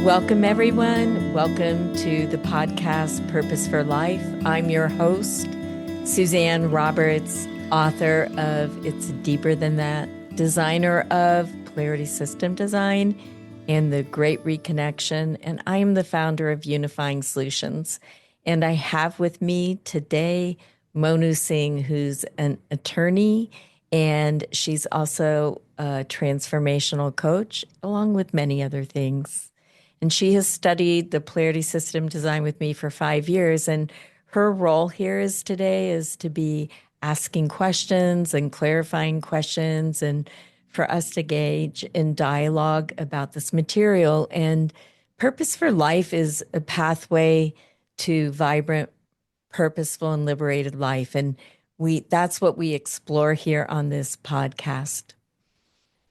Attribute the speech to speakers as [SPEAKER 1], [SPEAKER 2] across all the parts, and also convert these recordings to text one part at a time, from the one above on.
[SPEAKER 1] Welcome, everyone. Welcome to the podcast Purpose for Life. I'm your host, Suzanne Roberts, author of It's Deeper Than That, designer of Polarity System Design and the Great Reconnection, and I am the founder of Unifying Solutions. And I have with me today Monu Singh, who's an attorney, and she's also a transformational coach, along with many other things. And she has studied the polarity system design with me for 5 years. And her role here is to be asking questions and clarifying questions and for us to engage in dialogue about this material. And Purpose for Life is a pathway to vibrant, purposeful, and liberated life. And that's what we explore here on this podcast.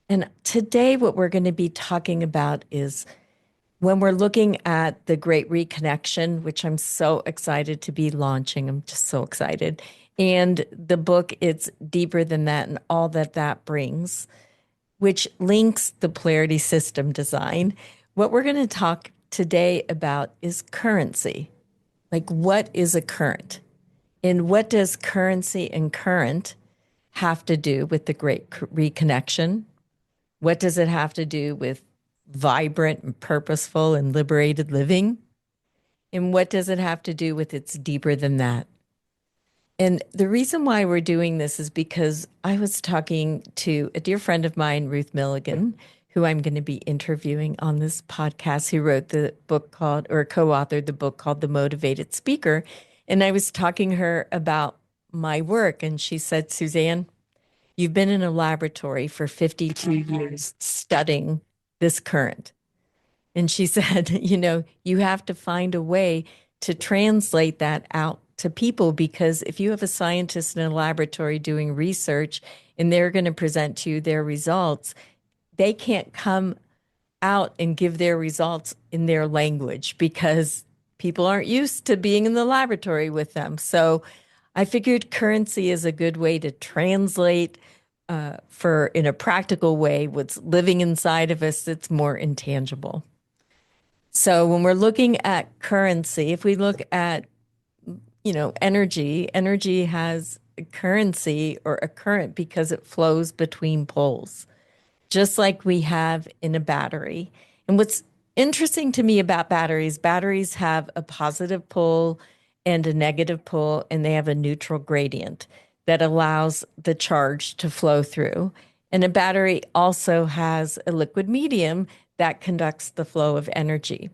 [SPEAKER 1] And today, what we're going to be talking about is when we're looking at the Great Reconnection, which I'm so excited to be launching. I'm just so excited. And the book, It's Deeper Than That and all that that brings, which links the polarity system design. What we're going to talk today about is currency. Like, what is a current? And what does currency and current have to do with the Great Reconnection? What does it have to do with vibrant and purposeful and liberated living? And what does it have to do with It's Deeper Than That? And the reason why we're doing this is because I was talking to a dear friend of mine, Ruth Milligan, who I'm going to be interviewing on this podcast, who wrote the book called, or co-authored the book called The Motivated Speaker. And I was talking to her about my work. And she said, Suzanne, you've been in a laboratory for 52 years studying this current. And she said, you have to find a way to translate that out to people, because if you have a scientist in a laboratory doing research and they're going to present to you their results, they can't come out and give their results in their language because people aren't used to being in the laboratory with them. So I figured currency is a good way to translate in a practical way what's living inside of us that's more intangible. So when we're looking at currency, if we look at, energy has a currency or a current because it flows between poles, just like we have in a battery. And what's interesting to me about batteries have a positive pole and a negative pole, and they have a neutral gradient that allows the charge to flow through. And a battery also has a liquid medium that conducts the flow of energy.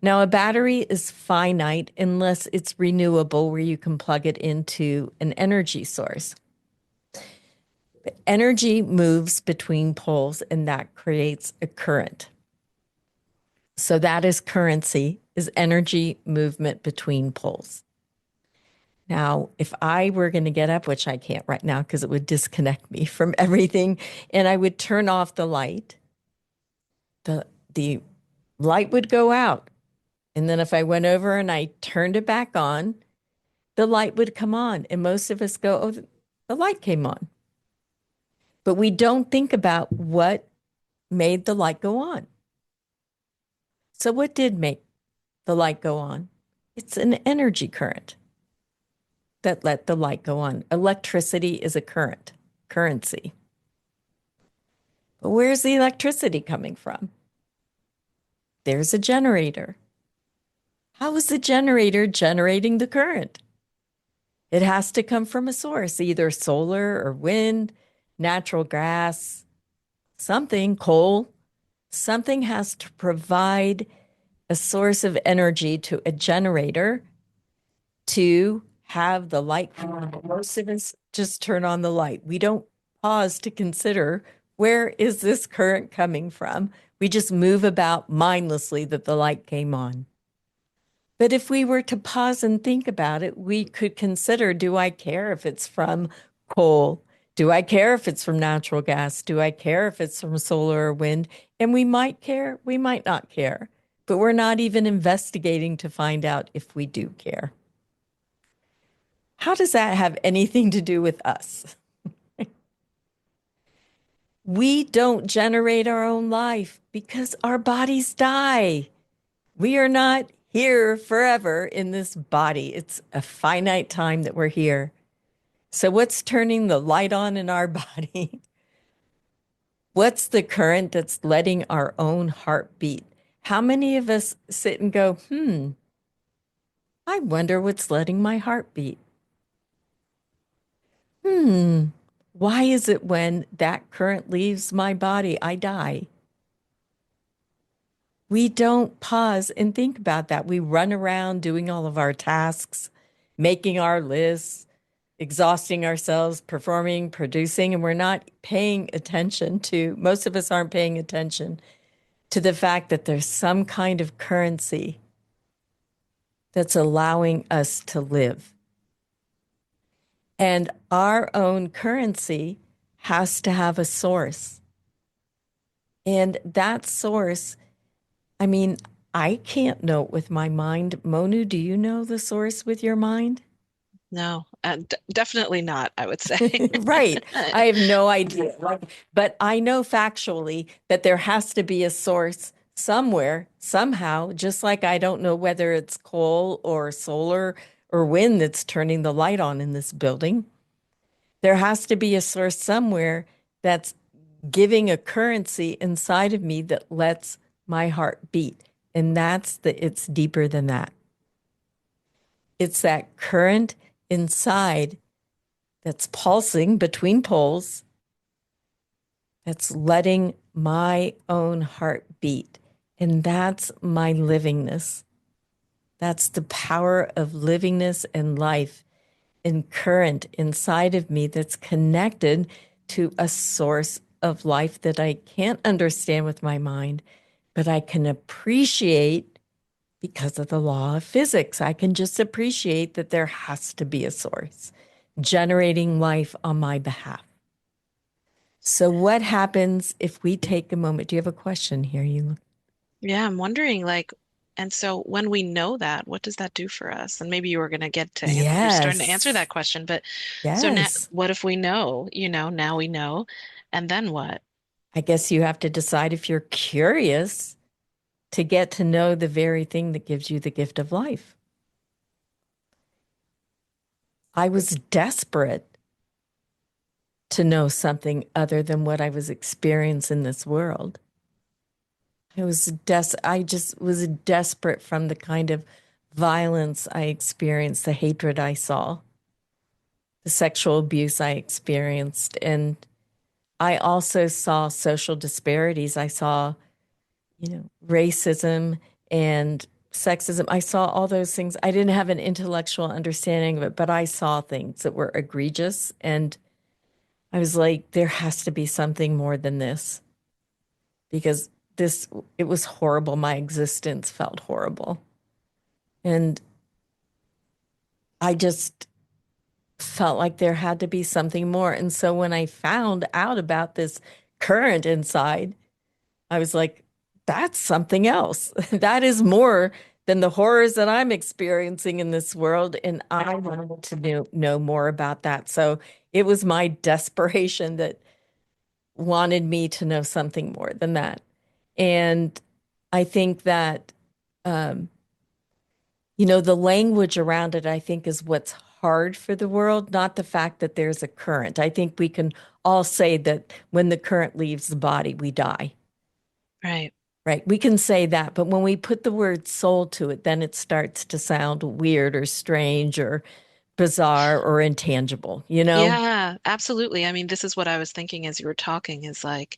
[SPEAKER 1] Now, a battery is finite unless it's renewable, where you can plug it into an energy source. Energy moves between poles, and that creates a current. So that is currency, is energy movement between poles. Now, if I were going to get up, which I can't right now because it would disconnect me from everything, and I would turn off the light, the light would go out. And then if I went over and I turned it back on, the light would come on. And most of us go, oh, the light came on. But we don't think about what made the light go on. So what did make the light go on? It's an energy current that let the light go on. Electricity is a currency. But where's the electricity coming from? There's a generator. How is the generator generating the current? It has to come from a source, either solar or wind, natural gas, something, coal. Something has to provide a source of energy to a generator to have the light come on. Most of us just turn on the light. We don't pause to consider, where is this current coming from? We just move about mindlessly that the light came on. But if we were to pause and think about it, we could consider, do I care if it's from coal? Do I care if it's from natural gas? Do I care if it's from solar or wind? And we might care, we might not care, but we're not even investigating to find out if we do care. How does that have anything to do with us? We don't generate our own life because our bodies die. We are not here forever in this body. It's a finite time that we're here. So, what's turning the light on in our body? What's the current that's letting our own heart beat? How many of us sit and go, I wonder what's letting my heart beat? Why is it when that current leaves my body, I die? We don't pause and think about that. We run around doing all of our tasks, making our lists, exhausting ourselves, performing, producing, and we're not paying attention to, most of us aren't paying attention to the fact that there's some kind of currency that's allowing us to live. And our own currency has to have a source. And that source, I mean, I can't know it with my mind. Monu, do you know the source with your mind?
[SPEAKER 2] No, definitely not, I would say.
[SPEAKER 1] Right. I have no idea. But I know factually that there has to be a source somewhere, somehow, just like I don't know whether it's coal or solar or wind that's turning the light on in this building. There has to be a source somewhere that's giving a currency inside of me that lets my heart beat. And it's deeper than that. It's that current inside that's pulsing between poles that's letting my own heart beat. And that's my livingness. That's the power of livingness and life and current inside of me that's connected to a source of life that I can't understand with my mind, but I can appreciate because of the law of physics. I can just appreciate that there has to be a source generating life on my behalf. So, what happens if we take a moment? Do you have a question here? You look.
[SPEAKER 2] Yeah, I'm wondering, like, and so when we know that, what does that do for us? And maybe you were going to get to answer, you're starting to answer
[SPEAKER 1] Yes.
[SPEAKER 2] that question, but so now,
[SPEAKER 1] Yes.
[SPEAKER 2] what if we know, now we know, and then what?
[SPEAKER 1] I guess you have to decide if you're curious to get to know the very thing that gives you the gift of life. I was desperate to know something other than what I was experiencing in this world. I just was desperate from the kind of violence I experienced, the hatred I saw, the sexual abuse I experienced, and I also saw social disparities. I saw, racism and sexism. I saw all those things. I didn't have an intellectual understanding of it, but I saw things that were egregious. And I was like, there has to be something more than this because it was horrible. My existence felt horrible. And I just felt like there had to be something more. And so when I found out about this current inside, I was like, that's something else. That is more than the horrors that I'm experiencing in this world. And I wanted to know more about that. So it was my desperation that wanted me to know something more than that. And I think that, um, the language around it, I think, is what's hard for the world, not the fact that there's a current. I think we can all say that when the current leaves the body, we die.
[SPEAKER 2] Right.
[SPEAKER 1] Right. We can say that, but when we put the word soul to it, then it starts to sound weird or strange or bizarre or intangible, you know?
[SPEAKER 2] Yeah, absolutely. I mean, this is what I was thinking as you were talking is like,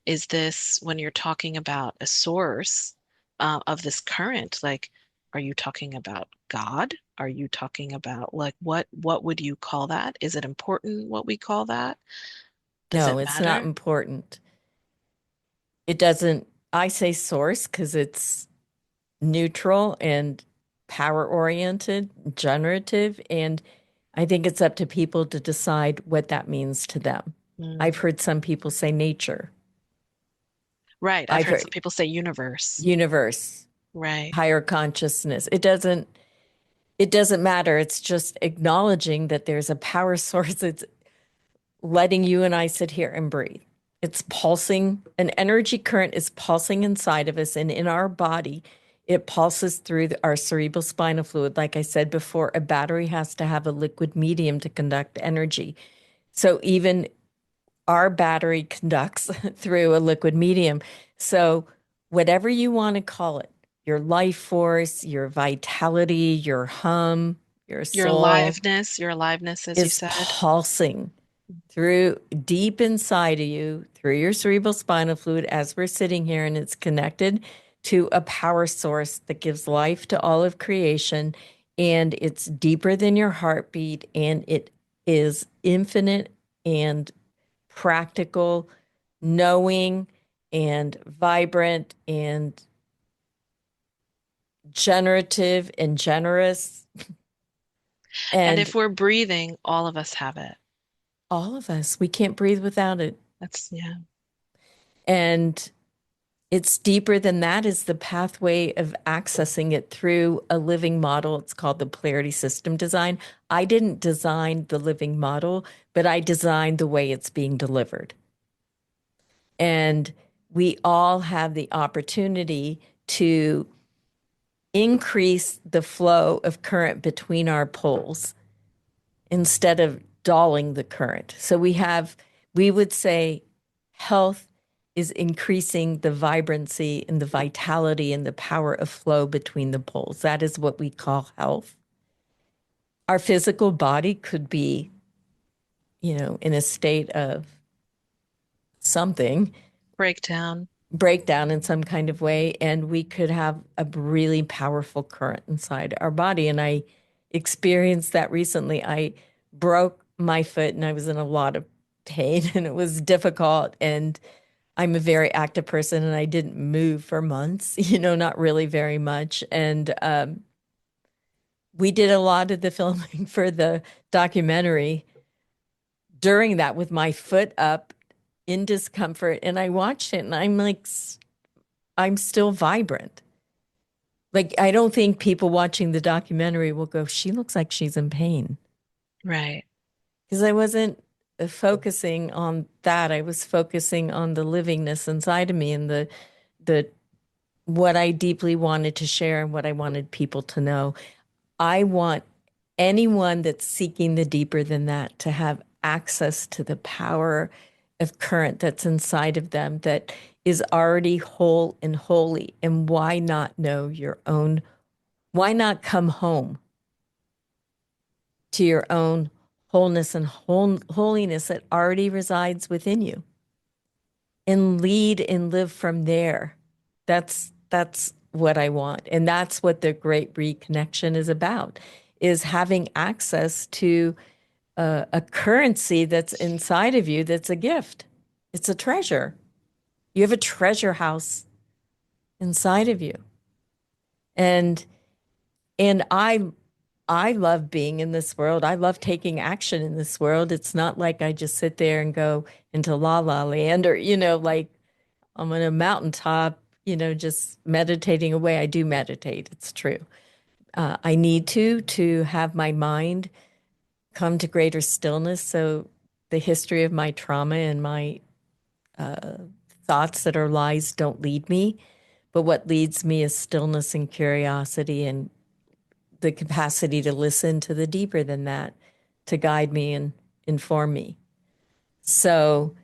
[SPEAKER 2] is this when you're talking about a source of this current, like, are you talking about God? Are you talking about like what would you call that? Is it important what we call that? Does
[SPEAKER 1] No,
[SPEAKER 2] it
[SPEAKER 1] it's not
[SPEAKER 2] matter?
[SPEAKER 1] important. It doesn't, I say source because it's neutral and power oriented, generative, and I think it's up to people to decide what that means to them.
[SPEAKER 2] Mm.
[SPEAKER 1] I've heard some people say nature.
[SPEAKER 2] Right. I've
[SPEAKER 1] I've
[SPEAKER 2] heard some
[SPEAKER 1] heard
[SPEAKER 2] people say universe.
[SPEAKER 1] universe,
[SPEAKER 2] Right.
[SPEAKER 1] higher consciousness. It doesn't matter. It's just acknowledging that there's a power source that's letting you and I sit here and breathe. It's pulsing. An energy current is pulsing inside of us and in our body. It pulses through our cerebral spinal fluid. Like I said before, a battery has to have a liquid medium to conduct energy. So even our battery conducts through a liquid medium. So whatever you want to call it, your life force, your vitality, your hum, your soul
[SPEAKER 2] Your aliveness, as you
[SPEAKER 1] is
[SPEAKER 2] said.
[SPEAKER 1] pulsing through deep inside of you, through your cerebral spinal fluid as we're sitting here, and it's connected to a power source that gives life to all of creation. And it's deeper than your heartbeat, and it is infinite and practical, knowing, and vibrant, and generative and generous.
[SPEAKER 2] And
[SPEAKER 1] And
[SPEAKER 2] if we're breathing, all of us have it.
[SPEAKER 1] all of us, we can't breathe without it.
[SPEAKER 2] Yeah.
[SPEAKER 1] And it's deeper than that is the pathway of accessing it through a living model. It's called the polarity system design. I didn't design the living model, but I designed the way it's being delivered. And we all have the opportunity to increase the flow of current between our poles instead of dulling the current. So we would say health is increasing the vibrancy and the vitality and the power of flow between the poles. That is what we call health. Our physical body could be, in a state of something,
[SPEAKER 2] Breakdown.
[SPEAKER 1] breakdown in some kind of way, and we could have a really powerful current inside our body. And I experienced that recently. I broke my foot and I was in a lot of pain and it was difficult. And I'm a very active person and I didn't move for months, not really very much. And we did a lot of the filming for the documentary during that with my foot up in discomfort. And I watched it and I'm like, I'm still vibrant. Like, I don't think people watching the documentary will go, she looks like she's in pain.
[SPEAKER 2] Right.
[SPEAKER 1] Because I wasn't focusing on that. I was focusing on the livingness inside of me and the what I deeply wanted to share and what I wanted people to know. I want anyone that's seeking the deeper than that to have access to the power of current that's inside of them that is already whole and holy. And why not know your own? Why not come home to your own wholeness and holiness that already resides within you and lead and live from there? That's what I want. And that's what the great reconnection is about, is having access to a currency that's inside of you that's a gift. It's a treasure. You have a treasure house inside of you. And I love being in this world. I love taking action in this world. It's not like I just sit there and go into la la land or, like I'm on a mountaintop, just meditating away. I do meditate. It's true. I need to have my mind come to greater stillness. So the history of my trauma and my thoughts that are lies don't lead me. But what leads me is stillness and curiosity and the capacity to listen to the deeper than that, to guide me and inform me. So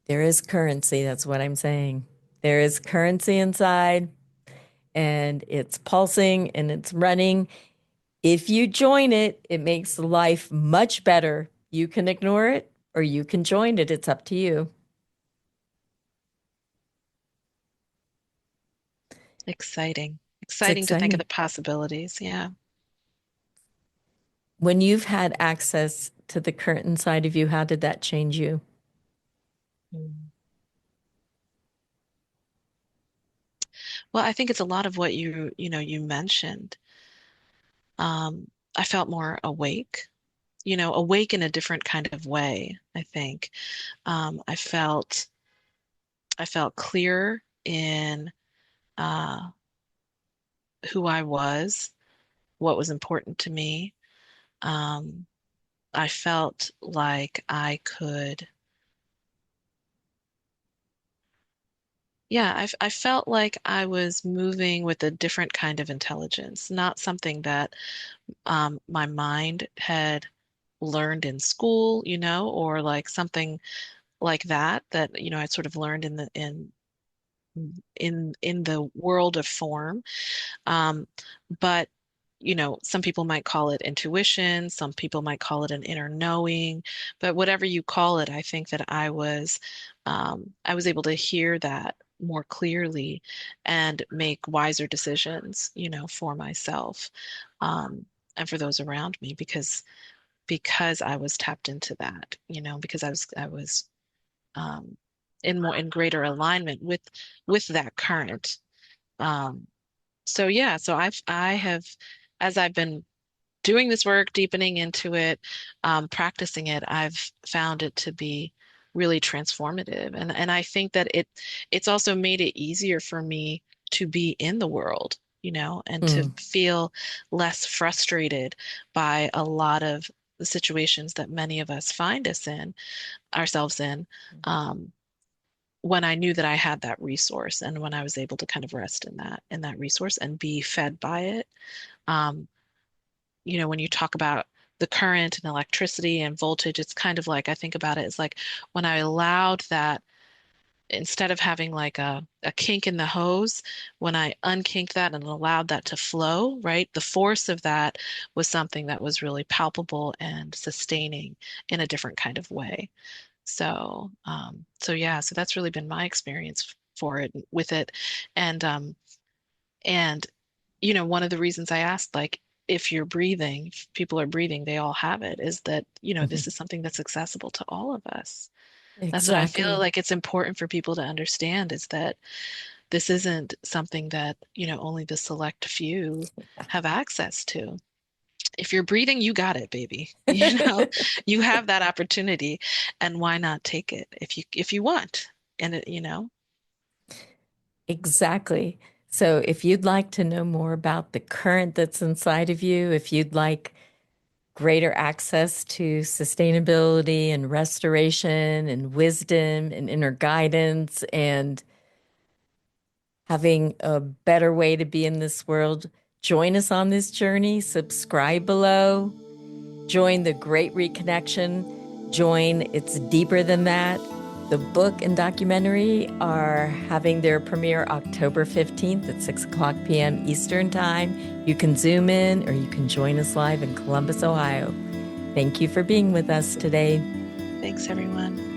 [SPEAKER 1] there is currency. That's what I'm saying. There is currency inside and it's pulsing and it's running. If you join it, it makes life much better. You can ignore it or you can join it. It's up to you.
[SPEAKER 2] Exciting.
[SPEAKER 1] It's
[SPEAKER 2] Exciting to think of
[SPEAKER 1] exciting.
[SPEAKER 2] the possibilities. Yeah.
[SPEAKER 1] When you've had access to the current inside of you, how did that change you?
[SPEAKER 2] Mm. Well, I think it's a lot of what you mentioned. I felt more awake, awake in a different kind of way, I think. Um, I felt I felt clear in uh, who I was, what was important to me. Um, I felt like I could yeah, I felt like I was moving with a different kind of intelligence, not something that my mind had learned in school, or like something like that, I'd sort of learned in the world of form. Um, but some people might call it intuition, some people might call it an inner knowing, but whatever you call it, I think that I was able to hear that more clearly and make wiser decisions, for myself, and for those around me because I was tapped into that, because I was um, in greater alignment with that current. Um, so yeah, so I have, as I've been doing this work, deepening into it, practicing it, I've found it to be really transformative. And I think that it's also made it easier for me to be in the world, and to
[SPEAKER 1] Mm,
[SPEAKER 2] feel less frustrated by a lot of the situations that many of us find ourselves in. Um, when I knew that I had that resource and when I was able to kind of rest in that resource and be fed by it. Um, when you talk about the current and electricity and voltage, it's kind of like I think about it as like when I allowed that, instead of having like a kink in the hose, when I unkinked that and allowed that to flow, right? The force of that was something that was really palpable and sustaining in a different kind of way. So yeah, so that's really been my experience for it with it. And one of the reasons I asked, like, if you're breathing, if people are breathing, they all have it, is that,
[SPEAKER 1] mhm.
[SPEAKER 2] this is something that's accessible to all of us. That's what I feel
[SPEAKER 1] Exactly.
[SPEAKER 2] like it's important for people to understand is that this isn't something that, only the select few have access to. If you're breathing, you got it, baby. You have that opportunity, and why not take it if you want? And
[SPEAKER 1] Exactly. So, if you'd like to know more about the current that's inside of you, if you'd like greater access to sustainability and restoration and wisdom and inner guidance and having a better way to be in this world, join us on this journey. Subscribe below. Join the Great Reconnection. Join It's Deeper Than That. The book and documentary are having their premiere October 15th at 6 o'clock p.m. Eastern Time. You can Zoom in or you can join us live in Columbus, Ohio. Thank you for being with us today.
[SPEAKER 2] thanks everyone.